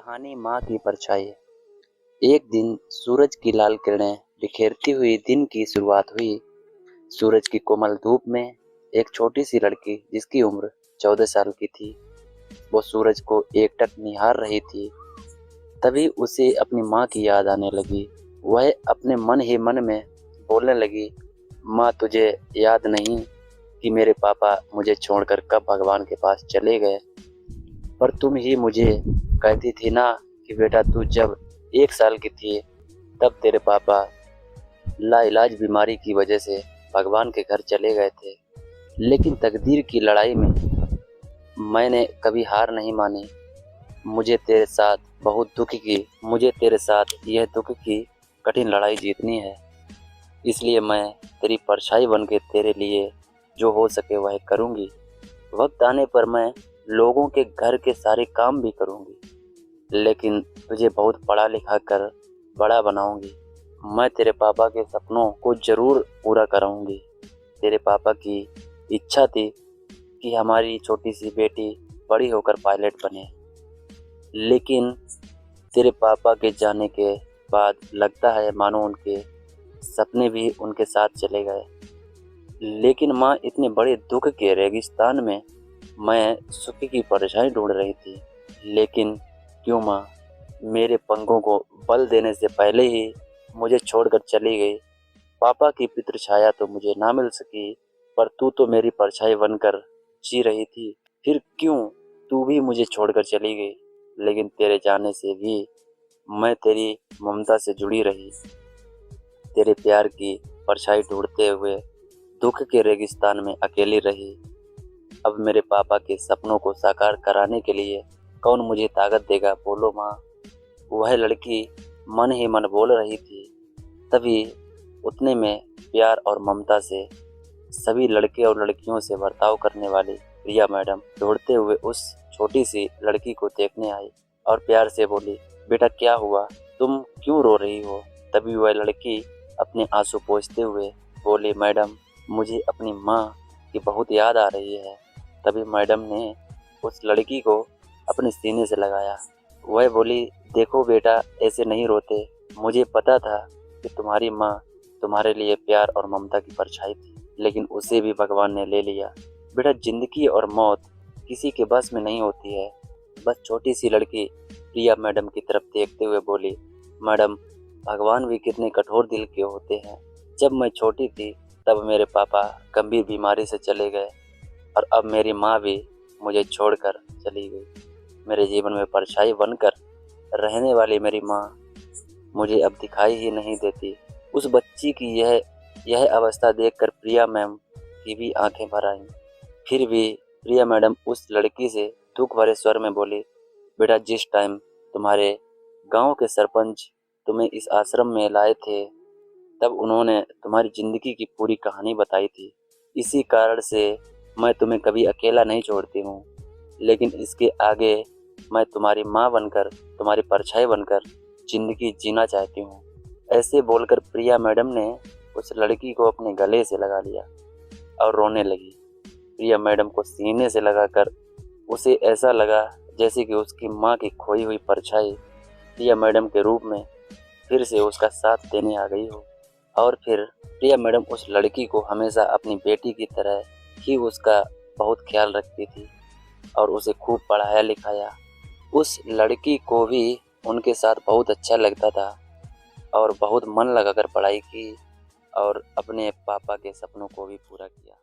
कहानी माँ की परछाई। एक दिन सूरज की लाल किरणें बिखेरती हुई दिन की शुरुआत हुई। सूरज की कोमल धूप में एक छोटी सी लड़की जिसकी उम्र 14 साल की थी, वो सूरज को एकटक निहार रही थी। तभी उसे अपनी माँ की याद आने लगी। वह अपने मन ही मन में बोलने लगी, माँ तुझे याद नहीं कि मेरे पापा मुझे छोड़कर कब भगवान के पास चले गए। पर तुम ही मुझे कहती थी ना कि बेटा तू जब 1 साल की थी तब तेरे पापा लाइलाज बीमारी की वजह से भगवान के घर चले गए थे। लेकिन तकदीर की लड़ाई में मैंने कभी हार नहीं मानी। मुझे तेरे साथ यह दुख की कठिन लड़ाई जीतनी है। इसलिए मैं तेरी परछाई बन के तेरे लिए जो हो सके वह करूँगी। वक्त आने पर मैं लोगों के घर के सारे काम भी करूँगी, लेकिन तुझे बहुत पढ़ा लिखा कर बड़ा बनाऊँगी। मैं तेरे पापा के सपनों को ज़रूर पूरा कराऊँगी। तेरे पापा की इच्छा थी कि हमारी छोटी सी बेटी बड़ी होकर पायलट बने, लेकिन तेरे पापा के जाने के बाद लगता है मानो उनके सपने भी उनके साथ चले गए। लेकिन माँ, इतने बड़े दुख के रेगिस्तान में मैं सुख की परछाई ढूंढ रही थी। लेकिन क्यों माँ, मेरे पंखों को बल देने से पहले ही मुझे छोड़कर चली गई। पापा की पितृ छाया तो मुझे ना मिल सकी, पर तू तो मेरी परछाई बनकर जी रही थी। फिर क्यों तू भी मुझे छोड़कर चली गई? लेकिन तेरे जाने से भी मैं तेरी ममता से जुड़ी रही। तेरे प्यार की परछाई ढूंढते हुए दुख के रेगिस्तान में अकेली रही। अब मेरे पापा के सपनों को साकार कराने के लिए कौन मुझे ताकत देगा, बोलो माँ। वह लड़की मन ही मन बोल रही थी। तभी उतने में प्यार और ममता से सभी लड़के और लड़कियों से बर्ताव करने वाली प्रिया मैडम दौड़ते हुए उस छोटी सी लड़की को देखने आई और प्यार से बोली, बेटा क्या हुआ, तुम क्यों रो रही हो? तभी वह लड़की अपने आंसू पोंछते हुए बोली, मैडम मुझे अपनी माँ की बहुत याद आ रही है। तभी मैडम ने उस लड़की को अपने सीने से लगाया। वह बोली, देखो बेटा ऐसे नहीं रोते। मुझे पता था कि तुम्हारी माँ तुम्हारे लिए प्यार और ममता की परछाई थी, लेकिन उसे भी भगवान ने ले लिया। बेटा जिंदगी और मौत किसी के बस में नहीं होती है। बस छोटी सी लड़की प्रिया मैडम की तरफ देखते हुए बोली, मैडम भगवान भी कितने कठोर दिल के होते हैं। जब मैं छोटी थी तब मेरे पापा गंभीर बीमारी से चले गए और अब मेरी माँ भी मुझे छोड़कर चली गई। मेरे जीवन में परछाई बनकर रहने वाली मेरी माँ मुझे अब दिखाई ही नहीं देती। उस बच्ची की यह अवस्था देखकर प्रिया मैम की भी आंखें भर आईं। फिर भी प्रिया मैडम उस लड़की से दुख भरे स्वर में बोली, बेटा जिस टाइम तुम्हारे गांव के सरपंच तुम्हें इस आश्रम में लाए थे तब उन्होंने तुम्हारी ज़िंदगी की पूरी कहानी बताई थी। इसी कारण से मैं तुम्हें कभी अकेला नहीं छोड़ती हूँ, लेकिन इसके आगे मैं तुम्हारी माँ बनकर, तुम्हारी परछाई बनकर ज़िंदगी जीना चाहती हूँ। ऐसे बोलकर प्रिया मैडम ने उस लड़की को अपने गले से लगा लिया और रोने लगी। प्रिया मैडम को सीने से लगाकर उसे ऐसा लगा जैसे कि उसकी माँ की खोई हुई परछाई प्रिया मैडम के रूप में फिर से उसका साथ देने आ गई हो। और फिर प्रिया मैडम उस लड़की को हमेशा अपनी बेटी की तरह ही उसका बहुत ख्याल रखती थी और उसे खूब पढ़ाया लिखाया। उस लड़की को भी उनके साथ बहुत अच्छा लगता था और बहुत मन लगाकर पढ़ाई की और अपने पापा के सपनों को भी पूरा किया।